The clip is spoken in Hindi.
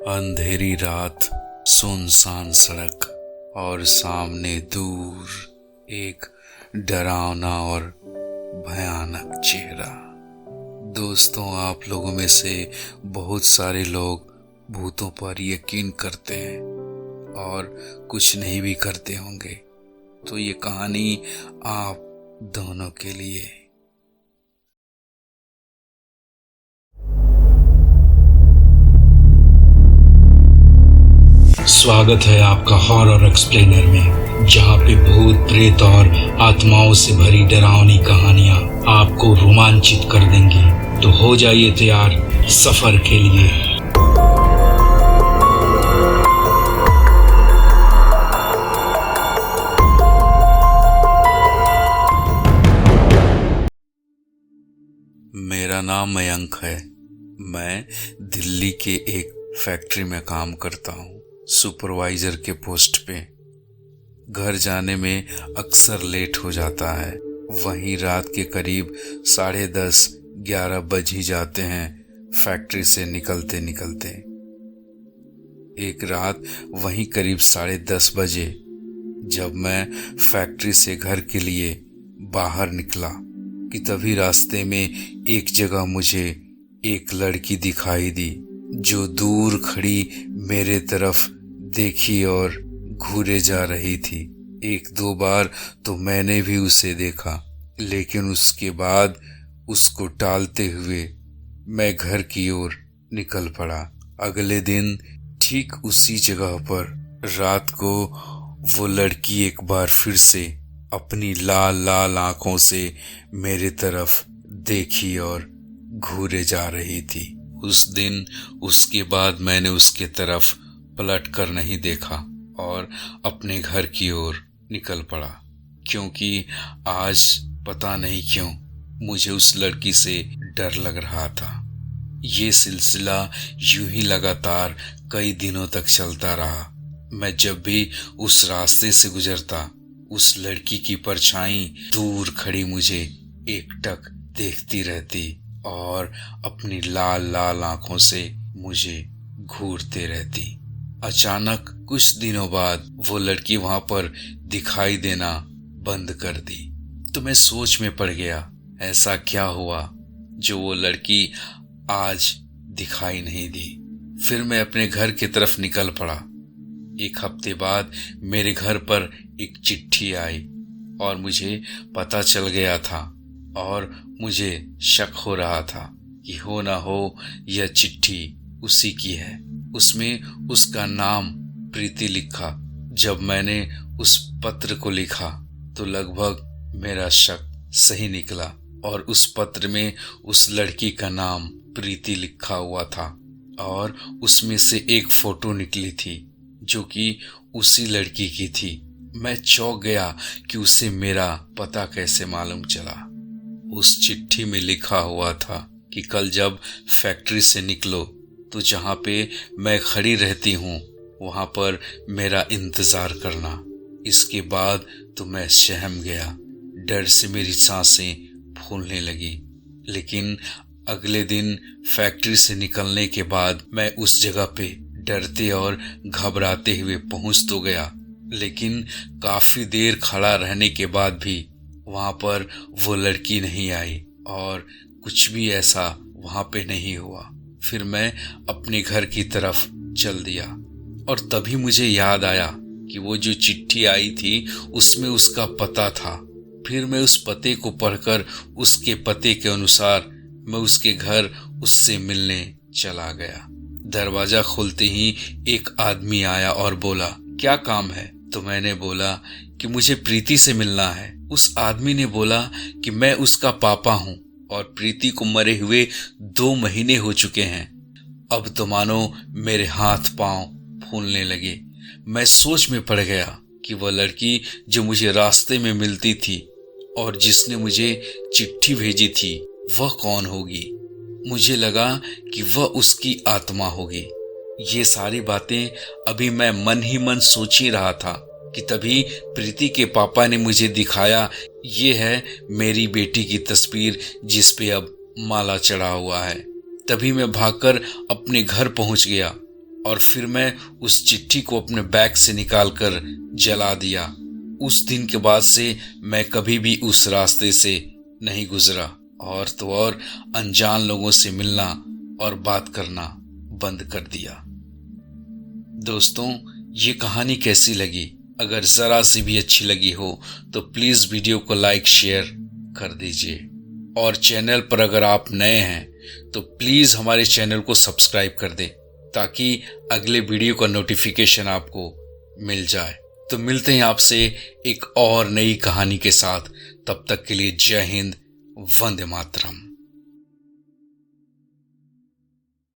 अंधेरी रात, सुनसान सड़क और सामने दूर एक डरावना और भयानक चेहरा। दोस्तों, आप लोगों में से बहुत सारे लोग भूतों पर यकीन करते हैं और कुछ नहीं भी करते होंगे, तो ये कहानी आप दोनों के लिए। स्वागत है आपका हॉरर एक्सप्लेनर में, जहां पे भूत प्रेत और आत्माओं से भरी डरावनी कहानियां आपको रोमांचित कर देंगी। तो हो जाइए तैयार सफर के लिए। मेरा नाम मयंक है। मैं दिल्ली के एक फैक्ट्री में काम करता हूँ, सुपरवाइजर के पोस्ट पे। घर जाने में अक्सर लेट हो जाता है। वहीं रात के करीब 10:30-11 बज ही जाते हैं फैक्ट्री से निकलते निकलते। एक रात वहीं करीब 10:30 बजे जब मैं फैक्ट्री से घर के लिए बाहर निकला कि तभी रास्ते में एक जगह मुझे एक लड़की दिखाई दी, जो दूर खड़ी मेरे तरफ देखी और घूरे जा रही थी। 1-2 बार तो मैंने भी उसे देखा, लेकिन उसके बाद उसको टालते हुए मैं घर की ओर निकल पड़ा। अगले दिन ठीक उसी जगह पर रात को वो लड़की एक बार फिर से अपनी लाल लाल आंखों से मेरे तरफ देखी और घूरे जा रही थी। उस दिन उसके बाद मैंने उसके तरफ पलट कर नहीं देखा और अपने घर की ओर निकल पड़ा, क्योंकि आज पता नहीं क्यों मुझे उस लड़की से डर लग रहा था। ये सिलसिला यूं ही लगातार कई दिनों तक चलता रहा। मैं जब भी उस रास्ते से गुजरता, उस लड़की की परछाई दूर खड़ी मुझे एकटक देखती रहती और अपनी लाल लाल आंखों से मुझे घूरते रहती। अचानक कुछ दिनों बाद वो लड़की वहां पर दिखाई देना बंद कर दी, तो मैं सोच में पड़ गया, ऐसा क्या हुआ जो वो लड़की आज दिखाई नहीं दी। फिर मैं अपने घर की तरफ निकल पड़ा। 1 हफ्ते बाद मेरे घर पर एक चिट्ठी आई और मुझे पता चल गया था और मुझे शक हो रहा था कि हो ना हो यह चिट्ठी उसी की है। उसमें उसका नाम प्रीति लिखा। जब मैंने उस पत्र को लिखा तो लगभग मेरा शक सही निकला और उस पत्र में उस लड़की का नाम प्रीति लिखा हुआ था और उसमें से एक फोटो निकली थी जो कि उसी लड़की की थी। मैं चौंक गया कि उसे मेरा पता कैसे मालूम चला। उस चिट्ठी में लिखा हुआ था कि कल जब फैक्ट्री से निकलो तो जहाँ पे मैं खड़ी रहती हूँ वहाँ पर मेरा इंतज़ार करना। इसके बाद तो मैं सहम गया। डर से मेरी सांसें फूलने लगी। लेकिन अगले दिन फैक्ट्री से निकलने के बाद मैं उस जगह पे डरते और घबराते हुए पहुँच तो गया, लेकिन काफ़ी देर खड़ा रहने के बाद भी वहाँ पर वो लड़की नहीं आई और कुछ भी ऐसा वहाँ पे नहीं हुआ। फिर मैं अपने घर की तरफ चल दिया और तभी मुझे याद आया कि वो जो चिट्ठी आई थी उसमें उसका पता था। फिर मैं उस पते को पढ़कर उसके पते के अनुसार मैं उसके घर उससे मिलने चला गया। दरवाजा खोलते ही एक आदमी आया और बोला, क्या काम है? तो मैंने बोला कि मुझे प्रीति से मिलना है। उस आदमी ने बोला कि मैं उसका पापा हूँ और प्रीति को मरे हुए 2 महीने हो चुके हैं। अब तो मानो मेरे हाथ पांव फूलने लगे। मैं सोच में पड़ गया कि वह लड़की जो मुझे रास्ते में मिलती थी और जिसने मुझे चिट्ठी भेजी थी वह कौन होगी। मुझे लगा कि वह उसकी आत्मा होगी। ये सारी बातें अभी मैं मन ही मन सोच ही रहा था कि तभी प्रीति के पापा ने मुझे दिखाया, ये है मेरी बेटी की तस्वीर जिस पे अब माला चढ़ा हुआ है। तभी मैं भागकर अपने घर पहुंच गया और फिर मैं उस चिट्ठी को अपने बैग से निकालकर जला दिया। उस दिन के बाद से मैं कभी भी उस रास्ते से नहीं गुजरा और तो और अनजान लोगों से मिलना और बात करना बंद कर दिया। दोस्तों, ये कहानी कैसी लगी? अगर जरा सी भी अच्छी लगी हो तो प्लीज वीडियो को लाइक शेयर कर दीजिए और चैनल पर अगर आप नए हैं तो प्लीज हमारे चैनल को सब्सक्राइब कर दें ताकि अगले वीडियो का नोटिफिकेशन आपको मिल जाए। तो मिलते हैं आपसे एक और नई कहानी के साथ। तब तक के लिए जय हिंद, वंदे मातरम।